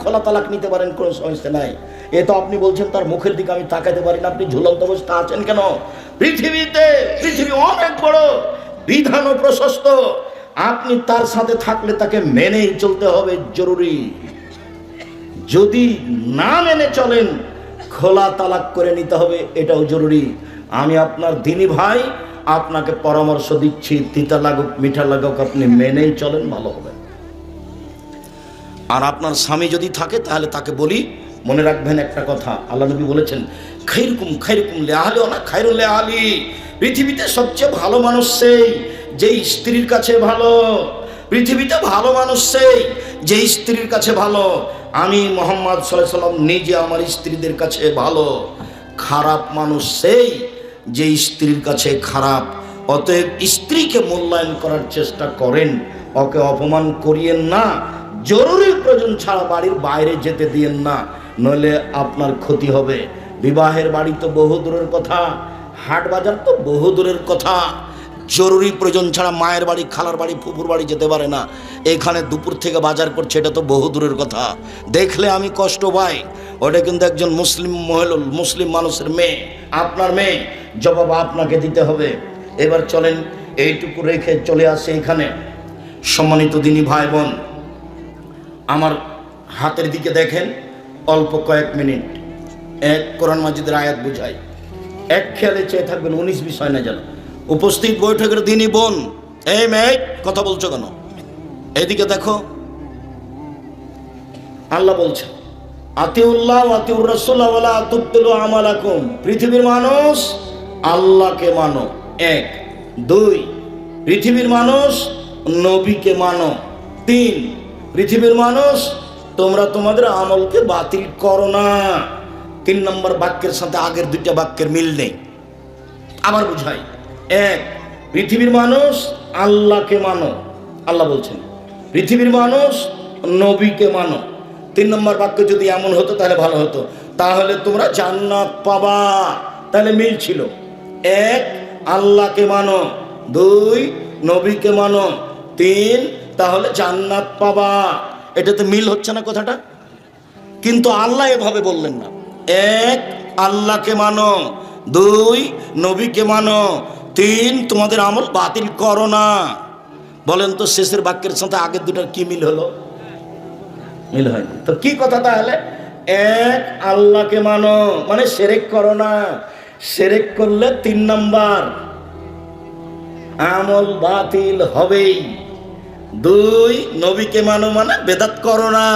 Speaker 1: খোলা তালাক নিতে পারেন, কোনো সমস্যা নাই। এ তো আপনি বলছেন তার মুখের দিকে আমি তাকাতে পারি না, আপনি ঝুলন্ত অবস্থা আছেন কেন? পৃথিবী অনেক বড়, বিধান ও প্রশস্ত। আপনি তার সাথে থাকলে তাকে মেনেই চলতে হবে, জরুরি। যদি না মেনে চলেন, খোলা তালাক করে নিতে হবে, এটাও জরুরি। আমি আপনার দিনী ভাই, আপনাকে পরামর্শ দিচ্ছি, তিতা লাগুক মিঠা লাগুক আপনি মেনেই চলেন, ভালো হবে। আর আপনার স্বামী যদি থাকে তাহলে তাকে বলি, মনে রাখবেন একটা কথা, আল্লাহ নবী বলেছেন খাইরুকুম খাইরুকুম লিআহলি ওয়া খাইরুল লিআহলি, পৃথিবীতে সবচেয়ে ভালো মানুষ সেই যে স্ত্রীর কাছে ভালো। পৃথিবীতে ভালো মানুষ সেই যে স্ত্রীর কাছে ভালো। আমি মুহাম্মদ সাল্লাল্লাহু আলাইহি ওয়াসাল্লাম নিজে আমার স্ত্রীদের কাছে ভালো। খারাপ মানুষ সেই যে স্ত্রীর কাছে খারাপ। অতএব স্ত্রীকে মূল্যায়ন করার চেষ্টা করেন, ওকে অপমান করিয়েন না, জরুরি প্রয়োজন ছাড়া বাড়ির বাইরে যেতে দিয়েন না, নইলে আপনার ক্ষতি হবে। বিবাহের বাড়ি তো বহু দূরের কথা, হাট বাজার তো বহু দূরের কথা। জরুরি প্রয়োজন ছাড়া মায়ের বাড়ি, খালার বাড়ি, ফুপুর বাড়ি যেতে পারে না। এখানে দুপুর থেকে বাজার করছে, এটা তো বহু দূরের কথা। দেখলে আমি কষ্ট পাই। ওটা কিন্তু একজন মুসলিম মানুষের মেয়ে, আপনার মেয়ে, জবাব আপনাকে দিতে হবে। এবার চলেন এইটুকু রেখে চলে আসে এখানে। সম্মানিত দিনী ভাই বোন, আমার হাতের দিকে দেখেন, অল্প কয়েক মিনিট এক কোরআন মাজিদের আয়াত বুঝাই, এক খেয়ালে চেয়ে থাকবেন, 19-20 হয় না যেন। উপস্থিত বৈঠকের দিনই বোন, এই মেয়ে কথা বলছো কেন? এদিকে দেখো, আল্লাহ বলছে আতিউল্লাহ আতিউর রাসূল ওয়ালা তুবতিলু আমালাকুম। পৃথিবীর মানুষ আল্লাহকে মানো, 1। 2, পৃথিবীর মানুষ নবীকে মানো। 3, পৃথিবীর মানুষ তোমরা তোমাদের আমলকে বাতিল করো না। 3 নম্বর বাক্যের সাথে আগের 2টা বাক্যের মিল নেই। আবার বুঝাই, 1, পৃথিবীর মানুষ আল্লাহকে মানো, আল্লাহ বলছেন। পৃথিবীর মানুষ নবীকে মানো। 3 নম্বর বাক্য যদি এমন হতো তাহলে ভালো হতো, তাহলে তোমরা জান্নাত পাবা। তাহলে মিল ছিল, 1 আল্লাহকে মানো, 2 নবীকে মানো, 3 তাহলে জান্নাত পাবা। এটাতে মিল হচ্ছে না কথাটা? কিন্তু আল্লাহ এভাবে বললেন না। 1 আল্লাহকে মানো, 2 নবীকে মানো, 3 তোমাদের আমল বাতিল করো না। বলেন তো শেষের বাক্যের সাথে আগের 2টার কি মিল হলো? মিল হয়নি। তো কি কথা তাহলে? 1 আল্লাহকে মানো মানে শিরক করো না। শিরক করলে 3 নাম্বার আমল বাতিল হবেই। 2 নবীকে মানো মানে বেদাত করো না।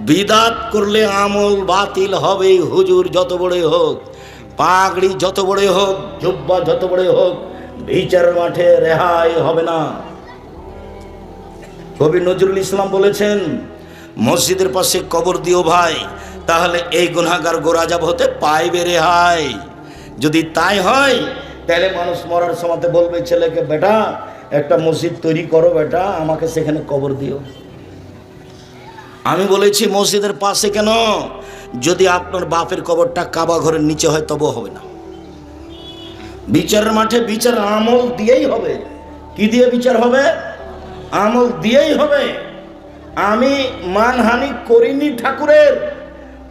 Speaker 1: বিদাত করলে আমল বাতিল হবেই। হুজুর যত বড়ই হোক, পাগড়ি যত বড়ই হোক, জুব্বা যত বড়ই হোক, বিচারের মাঠে রেহাই হবে না। কবি নজরুল ইসলাম বলেছেন, মসজিদের পাশে কবর দিও ভাই, তাহলে এই গুনাহগার গোরাজাব হতে পাইবে রেহাই। যদি তাই হয় তাহলে মানুষ মরার সময়তে বলবে ছেলেকে, বেটা একটা মসজিদ তৈরি করো, বেটা আমাকে সেখানে কবর দিও। আমি বলেছি মসজিদের পাশে কেন? যদি আপনার বাপের কবরটা কাবা ঘরের নিচে হয় তবুও হবে না। বিচারের মাঠে বিচার আমল দিয়েই হবে। কি দিয়ে বিচার হবে? আমল দিয়েই হবে। আমি মানহানি করিনি ঠাকুরের।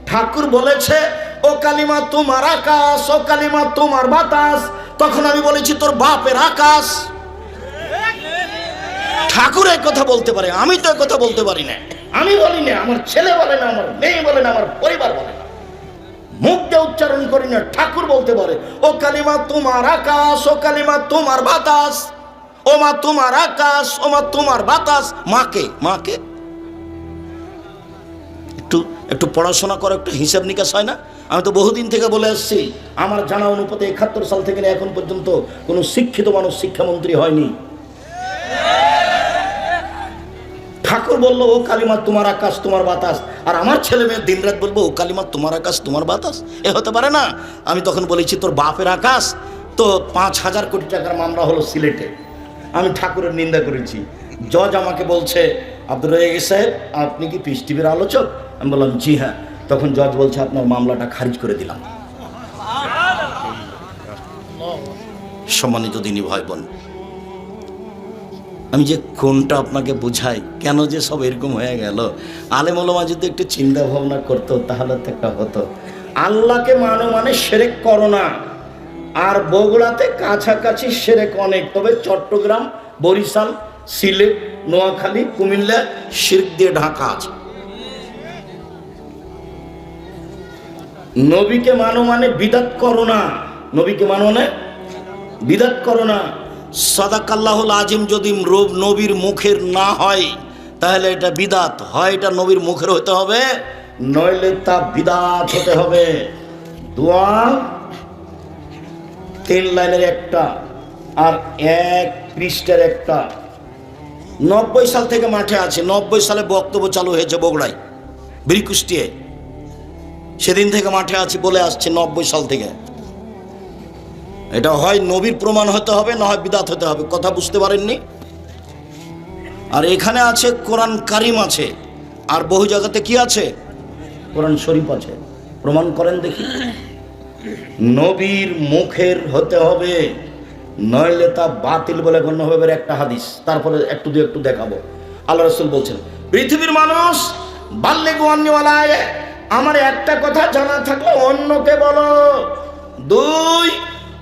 Speaker 1: ঠাকুর বলেছে ও কালিমা তোমার আকাশ, ও কালিমা তোমার বাতাস। তখন আমি বলেছি তোর বাপের আকাশ। ঠাকুর এক কথা বলতে পারে, আমি তো এক কথা বলতে পারি না। আমি বলি না, আমার ছেলে বলে না, আমার মেয়ে বলে না, আমার পরিবার বলে না, মুখ দিয়ে উচ্চারণ করি না। ঠাকুর বলতে পারে ও কালিমা তোমার আকাশ, ও কালিমা তোমার বাতাস। ও মা তোমার আকাশ, ও মা তোমার বাতাস। মাকে মাকে একটু পড়াশোনা করো, একটু হিসাব নিকাশ হয় না? আমি তো বহুদিন থেকে বলে আসছি, আমার জানা অনুপাতে 71 সাল থেকে এখন পর্যন্ত কোনো শিক্ষিত মানুষ শিক্ষামন্ত্রী হয়নি। ঠাকুর বললো ও কালিমা তোমার আকাশ তোমার বাতাস, আর আমার ছেলে মেয়ে দিনরাত বলবো ও কালিমা তোমার আকাশ তোমার বাতাস। এ হতে পারে না। আমি তখন বলেছি তোর বাপের আকাশ। তো 5,000 কোটি টাকার মামলা হলো সিলেটে, আমি ঠাকুরের নিন্দা করেছি। জজ আমাকে বলছে, আব্দুর রাজ্জাক সাহেব আপনি কি পিস টিভির আলোচক? আমি বললাম জি হ্যাঁ। তখন জজ বলছে আপনার মামলাটা খারিজ করে দিলাম। সম্মানিত দিনী ভাই বোন, আমি যে কোনটা আপনাকে বুঝাই, কেন যে সব এরকম হয়ে গেল। আলেম ওলামা যদি একটু চিন্তা ভাবনা করতো তাহলে তো একটা হতো। আল্লাহকে মানো মানে শিরক করো না। আর বগুড়াতে কাছাকাছি শিরক অনেক, তবে চট্টগ্রাম, বরিশাল, সিলেট, নোয়াখালী, কুমিল্লা শিরক দিয়ে ঢাকা আছে। নবীকে মানো মানে বিদাত করো না। নবীকে মানো না, বিদাত করো না। সাদাকাল্লাহুল আজিম যদি নবীর মুখের না হয় তাহলে এটা বিদাত হয়, এটা নবীর মুখের হতে হবে, নইলে তা বিদাত হতে হবে। দোয়া 3 লাইনের একটা আর 1 পৃষ্ঠার একটা। 90 সাল থেকে মাঠে আছে, 90 সালে বক্তব্য চালু হয়েছে বগুড়ায়, বীরকুষ্টিয়ে। সেদিন থেকে মাঠে আছি বলে আসছে 90 সাল থেকে। এটা হয় নবীর প্রমাণ হতে হবে, না হয় বিদাত হতে হবে। কথা বুঝতে পারেননি? আর এখানে আছে কোরআন কারিম আছে, আর বহু জায়গাতে কি আছে? কোরআন শরীফ আছে। প্রমাণ করেন দেখি। নবীর মুখের হতে হবে, নইলে তা বাতিল বলে গণ্য হবে। একটা হাদিস, তারপরে একটু দেখাবো। আল্লাহ রাসূল বলছেন, পৃথিবীর মানুষ বাল্লিগু আন্নী ওয়ালা আয়া, আমার একটা কথা জানা থাকলে অন্যকে বলো। 2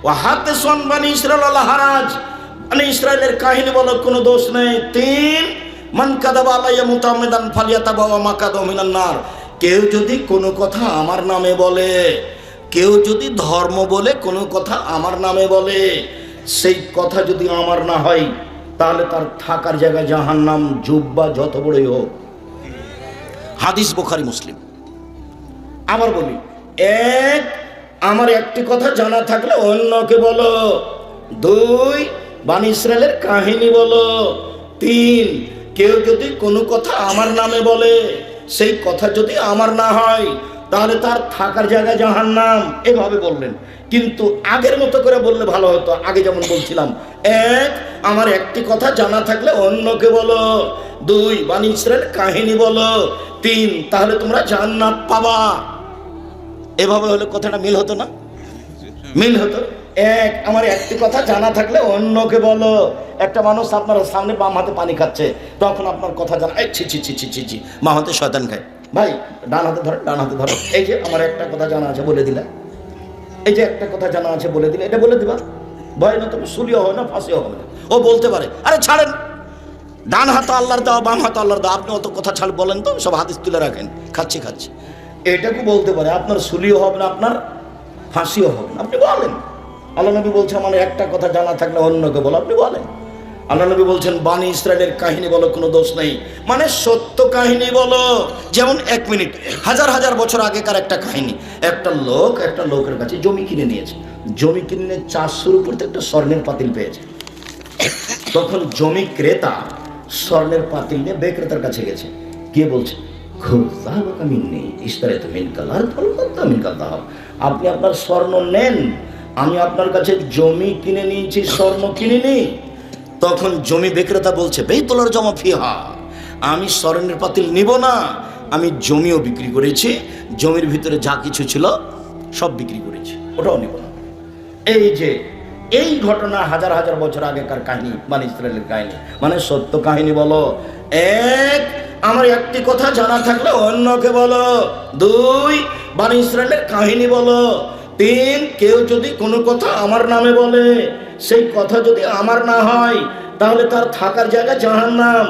Speaker 1: ওয়া হাদিসুন বানি ইসরাঈল আল হারাজ, বানি ইসরাঈলের কাহিনী বলো, কোনো দোষ নেই। 3 মান কাযাবা আলাইয়া মুতাআম্মিদান ফালিয়াতাবাওয়া মাকাদাহু মিনান নার, কেউ যদি কোনো কথা আমার নামে বলে, কেউ যদি ধর্ম বলে কোনো কথা আমার নামে বলে, সেই কথা যদি আমার না হয় তাহলে তার থাকার জায়গা জাহান্নাম, জুব্বা যত বড়ই হোক। হাদিস বুখারী মুসলিম। আবার বলি, 1 আমার একটি কথা জানা থাকলে অন্যকে বলো। 2 বানি ইসরাঈলের কাহিনী বলো। 3 কেউ যদি কোনো কথা আমার নামে বলে, সেই কথা যদি আমার না হয় তাহলে তার থাকার জায়গা জাহান্নাম। এভাবে বললেন, কিন্তু আগের মতো করে বললে ভালো হতো। আগে যেমন বলছিলাম, 1 আমার একটি কথা জানা থাকলে অন্যকে বলো। 2 বানি ইসরাঈলের কাহিনী বলো। 3 তাহলে তোমরা জান্নাত পাবা। এভাবে হলে কথাটা মিল হতো না? মিল হতো। 1 আমার একটি কথা জানা থাকলে অন্যকে বলো। একটা মানুষ আপনার সামনে বাম হাতে পানি খাচ্ছে, তখন আপনার কথা জানা, এই ছি ছি ছি ছি ছি ছি, বাম হাতে শয়তান খায়, ভাই ডান হাতে ধরো, ডান হাতে ধরো। এই যে আমার একটা কথা জানা আছে বলে দিলা, এই যে একটা কথা জানা আছে বলে দিলে, এটা বলে দিবা। ভয় না, তুমি সুলিও হবে না, ফাঁসিও হবে না। ও বলতে পারে, আরে ছাড়েন, ডান হাত আল্লাহর দেওয়া, বাম হাত আল্লাহর দেওয়া, আপনি অত কথা ছাড় বলেন তো, সব হাদিস তুলে রাখেন, খাচ্ছি। এটাকে বলতে পারে, আপনার সুলিও হবে না, আপনার ফাঁসিও হবে না, আপনি বলেন। আল্লাহ নবী বলছে, আমার একটা কথা জানা থাকলে অন্যকে বলো, আপনি বলেন। আল্লাহ নবী বলছেন, বানি ইসরাঈলের কাহিনী বলো, কোনো দোষ নেই, মানে সত্য কাহিনী বলো। যেমন 1 মিনিট, হাজার বছর আগেকার একটা কাহিনী। একটা লোকের কাছে জমি কিনে নিয়েছে। জমি কিনে চাষ শুরু করতে একটা স্বর্ণের পাতিল পেয়েছে। তখন জমি ক্রেতা স্বর্ণের পাতিল নিয়ে বিক্রেতার কাছে গেছে, গিয়ে বলছে, আপনি আপনার স্বর্ণ নেন, আমি আপনার কাছে জমি কিনে নিয়েছি, স্বর্ণ কিনিনি। তখন জমি বিক্রেতা বলছে, বেতলার জমা ফিহা, আমি স্বর্ণের পাতিল নিব না, আমি জমিও বিক্রি করেছি, জমির ভিতরে যা কিছু ছিল সব বিক্রি করেছি, ওটাও নিব না। এই যে এই ঘটনা হাজার বছর আগেকার কাহিনী, বানি ইসরাঈলের কাহিনী, মানে সত্য কাহিনী বলো। 1 আমার একটি কথা জানা থাকলে অন্যকে বলো। 2 বানি ইসরাঈলের কাহিনী বলো। 3 কেউ যদি কোনো কথা আমার নামে বলে, সেই কথা যদি আমার না হয় তাহলে তার থাকার জায়গা জাহান্নাম।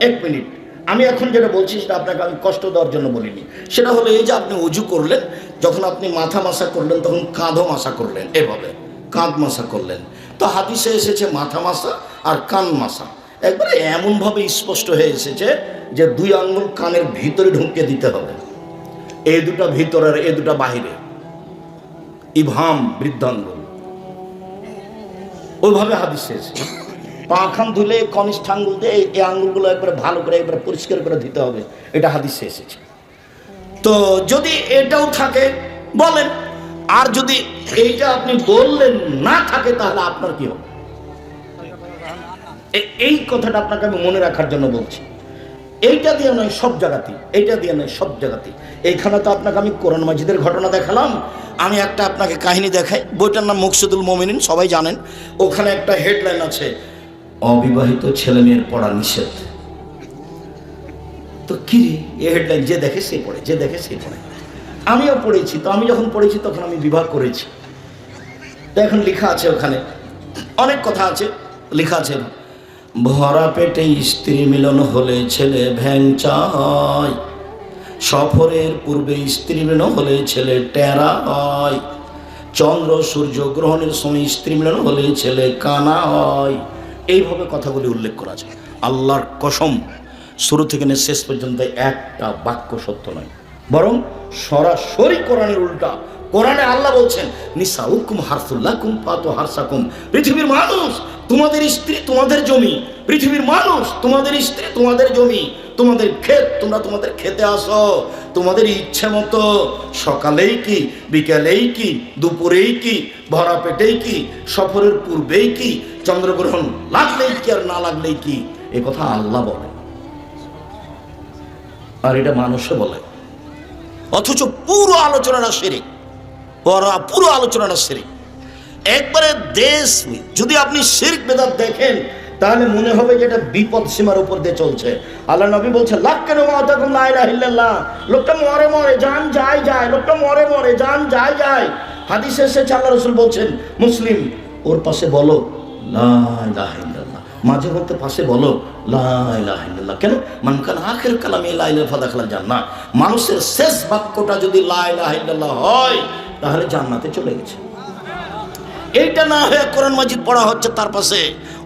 Speaker 1: 1 মিনিট, আমি এখন যেটা বলছি সেটা আপনাকে আমি কষ্ট দেওয়ার জন্য বলিনি। সেটা হলো এই যে আপনি অজু করলেন, যখন আপনি মাথা মাসা করলেন তখন কাঁধও মাসা করলেন, এভাবে কাঁধ মাসা করলেন। তো হাদিসে এসেছে মাথা মাসা আর কান মাসা, একবারে এমনভাবে স্পষ্ট হয়ে এসেছে যে 2 আঙ্গুল কানের ভিতরে ঢুকিয়ে দিতে হবে, এই দুটা ভিতরের, এই দুটা বাহিরে, ইবহাম বৃদ্ধাঙ্গুল, ওইভাবে হাদিসে এসেছে। পা খান ধুলে কনিষ্ঠ আঙ্গুল দিয়ে এই আঙ্গুলগুলো একবারে ভালো করে একবারে পরিষ্কার করে দিতে হবে, এটা হাদিসে এসেছে। তো যদি এটাও থাকে বলেন, আর যদি এইটা আপনি বললেন না থাকে তাহলে আপনার কি হবে? এই কথাটা আপনাকে আমি মনে রাখার জন্য বলছি। এইটা দিয়ে নয় সব জায়গাতেই, এইটা দিয়ে নয় সব জায়গাতেই। এইখানে তো আপনাকে আমি কোরআন মাজিদের ঘটনা দেখালাম, আমি একটা আপনাকে কাহিনী দেখাই। বইটার নাম মুকসিদুল মুমিনিন, সবাই জানেন। ওখানে একটা হেডলাইন আছে, অবিবাহিত ছেলে মেয়ের পড়া নিষেধ। তো কি এই হেডলাইন যে দেখে সে পড়ে, যে দেখে সে পড়ে। আমিও পড়েছি, তো আমি যখন পড়েছি তখন আমি বিবাহ করেছি। তো এখন লেখা আছে, ওখানে অনেক কথা আছে, লেখা আছে, ভরা পেটে স্ত্রী মিলন হলে ছেলে ভ্যাংচা হয়, সফরের পূর্বে স্ত্রী মিলন হলে ছেলে টেরা হয়, চন্দ্র সূর্য গ্রহণের সময় স্ত্রী মিলন হলে ছেলে কানা হয়। এইভাবে কথাগুলি উল্লেখ করা যায়। আল্লাহর কসম, শুরু থেকে নিয়ে শেষ পর্যন্ত একটা বাক্য সত্য নয়, বরং সরাসরি কোরআনের উল্টা। কোরআনে আল্লাহ বলছেন, নিসাউকুম হারসুল্লাকুম ফাতু হারসাকুম। পৃথিবীর মানুষ তোমাদের স্ত্রী তোমাদের জমি, পৃথিবীর মানুষ তোমাদের স্ত্রী তোমাদের জমি, তোমাদের ক্ষেত, তোমরা তোমাদের খেতে আসো তোমাদের ইচ্ছে মতো, সকালেই কি, বিকালেই কি, দুপুরেই কি, ভরা পেটেই কি, সফরের পূর্বেই কি, চন্দ্রগ্রহণ লাগলেই কি আর না লাগলেই কি। এ কথা আল্লাহ বলে, আর এটা মানুষে বলে। অথচ পুরো আলোচনাটা শিরক, পুরো আলোচনাটা শিরক। একবারে দেশ, যদি আপনি শিরক বেদাত দেখেন তাহলে মনে হবে যে এটা বিপদ সীমার উপর দিয়ে চলছে। আল্লাহ নবী বলছে, লাক্কান ওয়াতাকুম লা ইলাহা ইল্লাল্লাহ, লোকটা মরে মরে জান যায় যায়, লোকটা মরে মরে জান যায় যায়। হাদিসে এসেছে, আল্লাহ রাসূল বলছেন, মুসলিম ওর পাশে বলো লা ইলাহা ইল্লাল্লাহ, মাঝে মধ্যে পাশে বলো লা ইলাহা ইল্লাল্লাহ। কেন? মান কান আখির কালামে লা ইলাহা ফাদাখালাল জান্নাহ। মানুষের শেষ বাক্যটা যদি লা ইলাহা ইল্লাল্লাহ হয় তাহলে জান্নাতে চলে গেছে। এইটা না হয়ে কোরআন মাজিদ পড়া হচ্ছে তার পাশে,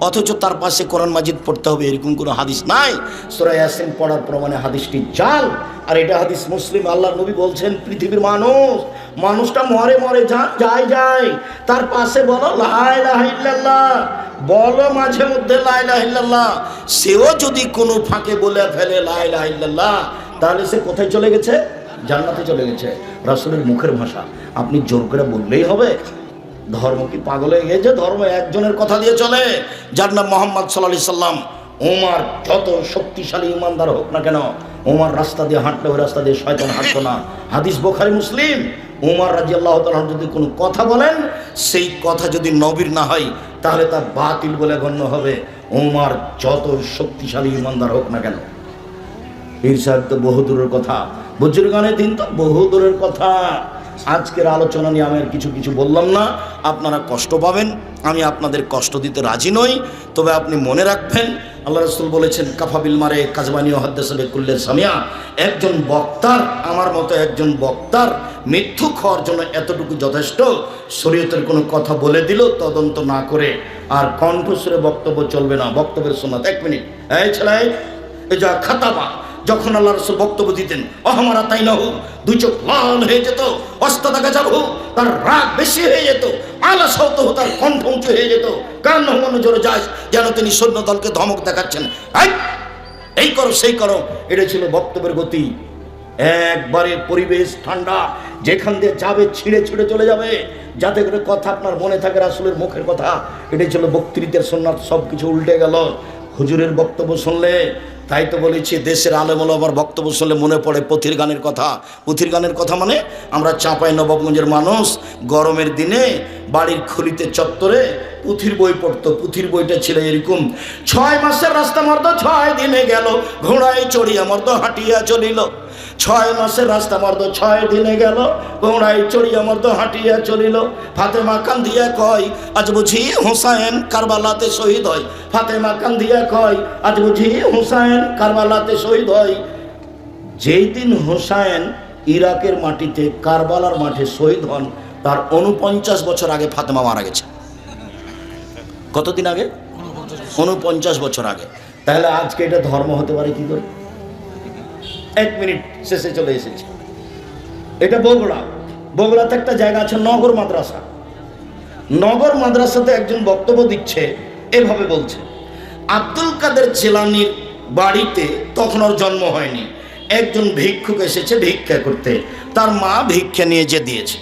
Speaker 1: অথচ তার পাশে কোরআন মাজিদ পড়তে হবে এরকম কোনো হাদিস নাই। সূরা ইয়াসিন পড়ার প্রমাণে হাদিসটি জাল, আর এটা হাদিস মুসলিম। আল্লাহর নবী বলছেন, পৃথিবীর মানুষটা মরে মরে যায় যায়, তার পাশে বলো লা ইলাহা ইল্লাল্লাহ, বলো মাঝে মধ্যে লা ইলাহা ইল্লাল্লাহ। সেও যদি কোনো ফাঁকে বলে ফেলে লা ইলাহা ইল্লাল্লাহ, তাহলে সে কোথায় চলে গেছে? জান্নাতে চলে গেছে। রাসূলের মুখের ভাষা আপনি জোর করে বললেই হবে? ধর্ম কি পাগল হয়ে গেছে? ধর্ম একজনের কথা দিয়ে চলে, যার নাম মুহাম্মদ সাল্লাল্লাহু আলাইহি সাল্লাম। ওমর যত শক্তিশালী ইমানদার হোক না কেন, ওমর রাস্তা দিয়ে হাঁটলে ওই রাস্তা দিয়ে শয়তান হাঁটতো না। হাদিস বুখারী মুসলিম। ওমর রাদিয়াল্লাহু তাআলা যদি কোনো কথা বলেন, সেই কথা যদি নবীর না হয় তাহলে তা বাতিল বলে গণ্য হবে। ওমর যত শক্তিশালী ইমানদার হোক না কেন। পীর সাহেব তো বহুদূরের কথা, বুজুর্গানে দিন তো বহুদূরের কথা। আজকের আলোচনা নিয়ে আমি আর কিছু বললাম না, আপনারা কষ্ট পাবেন, আমি আপনাদের কষ্ট দিতে রাজি নই। তবে আপনি মনে রাখবেন, আল্লাহ রাসূল বলেছেন, কাফাবিল মারে কাজবানি ও হাদ্দাসা বিকুল্লি সামিয়া। একজন বক্তার, আমার মতো একজন বক্তার মিথ্যুক হওয়ার জন্য এতটুকু যথেষ্ট। শরীয়তের কোনো কথা বলে দিল তদন্ত না করে, আর কণ্ঠস্বরে বক্তব্য চলবে না। বক্তব্যের সুন্নাত। 1 মিনিট, এই ছেলে, এই যা খাতাবা, যখন আল্লাহ রাসূল বক্তব্য দিতেন, অহমারা তাই না হোক, দুই চোখ লাল হয়ে যেত, অস্তাদা গাজাব হোক, তার রাগ বেশি হয়ে যেত, আলা শব্দ হোক, তার কণ্ঠ উঁচু হয়ে যেত, কান নহমানো জোরে যায়, যেন তিনি সৈন্যদলকে ধমক দেখাচ্ছেন, এই করো সেই করো। এটা ছিল বক্তব্যের গতি। একবারে পরিবেশ ঠান্ডা, যেখান দিয়ে যাবে ছিঁড়ে ছিঁড়ে চলে যাবে, যাতে করে কথা আপনার মনে থাকে রাসূলের মুখের কথা। এটাই ছিল বক্তৃতার সুন্নাত। সব কিছু উল্টে গেল হুজুরের বক্তব্য শুনলে। তাই তো বলেছি, দেশের আলেম ওলামার বক্তব্য শুনলে মনে পড়ে পুঁথির গানের কথা। পুঁথির গানের কথা মানে, আমরা চাঁপাই নবাবগঞ্জের মানুষ গরমের দিনে বাড়ির খুলিতে চত্বরে পুঁথির বই পড়তো। পুঁথির বইটা ছিল এরকম, 6 মাসের রাস্তা মর্দ 6 দিনে গেল, ঘোড়ায় চড়িয়া মর্দ হাঁটিয়া চলিল। 6 মাসের রাস্তা মর্দ 6 দিনে গেল, ঘোড়ায় চড়িয়া মর্দ হাঁটিয়া চলিল। ফাতেমা কান্দিয়া কয়, আজ বুঝি হুসাইন কারবালাতে শহীদ হয়। ফাতেমা কান্দিয়া কয়, আজ বুঝি হুসাইন কারবালাতে শহীদ হয়। যেই দিন হুসাইন ইরাকের মাটিতে কারবালার মাঠে শহীদ হন, তার 49 বছর আগে ফাতেমা মারা গেছে। কতদিন আগে? 49 বছর আগে। তাহলে আজকে এটা ধর্ম হতে পারে কি করে? 1 মিনিট, শেষে চলে এসেছে। এটা বগুড়াতে একটা জায়গা আছে নগর মাদ্রাসা। নগর মাদ্রাসাতে একজন বক্তব্য দিচ্ছে, এভাবে বলছে, আব্দুল কাদের জিলানীর বাড়িতে তখন ওর জন্ম হয়নি, একজন ভিক্ষুক এসেছে ভিক্ষা করতে, তার মা ভিক্ষা নিয়ে যে দিয়েছে।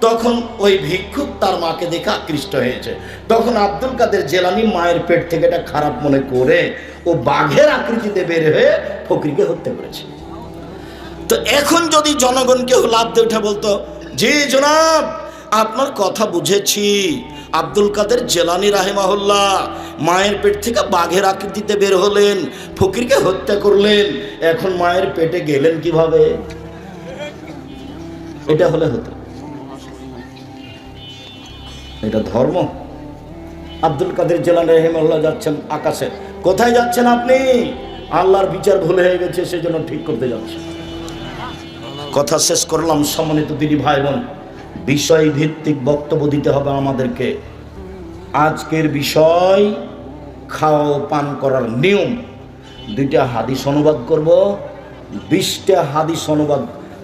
Speaker 1: তখন ওই ভিক্ষুক তার মাকে দেখে আকৃষ্ট হয়েছে। তখন আব্দুল কাদের জিলানী মায়ের পেট থেকে এটা খারাপ মনে করে ও বাঘের আকৃতিতে বের হয়ে ফকিরকে হত্যা করেছে। তো এখন যদি জনগণ কেউ লাভ দিয়ে উঠে বলতো, জি জনাব, আপনার কথা বুঝেছি, আব্দুল কাদের জিলানী রাহিমাহুল্লাহ মায়ের পেট থেকে বাঘের আকৃতিতে বের হলেন, ফকিরকে হত্যা করলেন, এখন মায়ের পেটে গেলেন কিভাবে? এটা হলে হতো। এটা ধর্ম? আব্দুল কাদের জিলানী রাহিমাহুল্লাহ যাচ্ছেন আকাশে। কোথায় যাচ্ছেন আপনি? আল্লাহর বিচার ভুলে হয়ে গেছে, সেজন্য ঠিক করতে যাচ্ছেন। কথা শেষ করলাম। সম্মানিত দিদি ভাই বোন, বিষয় ভিত্তিক বক্তব্য দিতে হবে আমাদেরকে। আজকের বিষয় খাওয়া পান করার নিয়ম। 2টা হাদিস অনুবাদ করব, 20টা হাদিস অনুবাদ,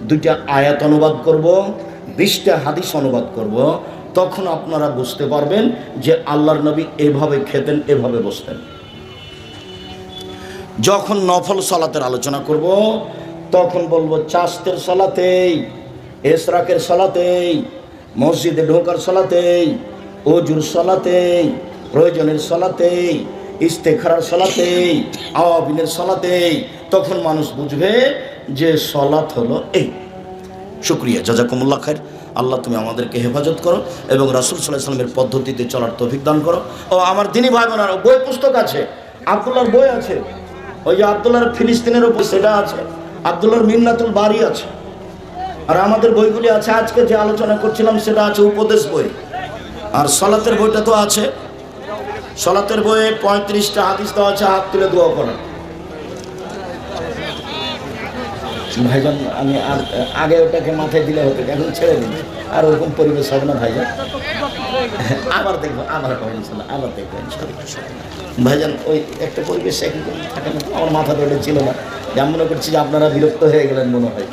Speaker 1: 2টা আয়াত অনুবাদ করব, 20টা হাদিস অনুবাদ করব। তখন আপনারা বুঝতে পারবেন যে আল্লাহর নবী এভাবে খেতেন, এভাবে বসতেন। যখন নফল সালাতের আলোচনা করব তখন বলবো চাস্তের সালাতেই, এশরাকের সালাতেই, মসজিদে ঢোকার সালাতেই, ওজুর সালাতেই, প্রয়োজনের সালাতেই, ইস্তেখারার সালাতেই, আওয়াবিনের সালাতেই, তখন মানুষ বুঝবে যে সালাত হলো এই। শুকরিয়া, জাযাকুমুল্লাহ খায়র। আল্লাহ তুমি আমাদেরকে হেফাজত করো এবং রাসূল সাল্লাল্লাহু আলাইহি ওয়াসাল্লামের পদ্ধতিতে চলার তৌফিক দান করো। ও আমার দিনী ভাই বোনেরা, বই পুস্তক আছে, আব্দুল্লাহর বই আছে, ওই যে আব্দুল্লাহর ফিলিস্তিনের উপর সেটা আছে, আব্দুল্লাহর মিন্নাতুল বারি আছে, আর আমাদের বইগুলি আছে। আজকে যে আলোচনা করছিলাম সেটা আছে উপদেশ বই, আর সালাতের বইটা তো আছে। সালাতের বইয়ে 35টা হাদিস দেওয়া আছে হাত তুলে দোয়া করার। ভাইজান আমি আর আগে ওটাকে মাথায় দিলে হতো, এখন ছেড়ে দিন, আর ওরকম পরিবেশ হবে না ভাইজান। আবার দেখবো, আবার ইনশাল্লাহ, আবার দেখবো ইনশাল্লাহ। ভাইজান ওই একটা পরিবেশ এখন থাকে না, আমার মাথা ধরে ছিল না, যেমন মনে করছি যে আপনারা বিরক্ত হয়ে গেলেন মনে হয়।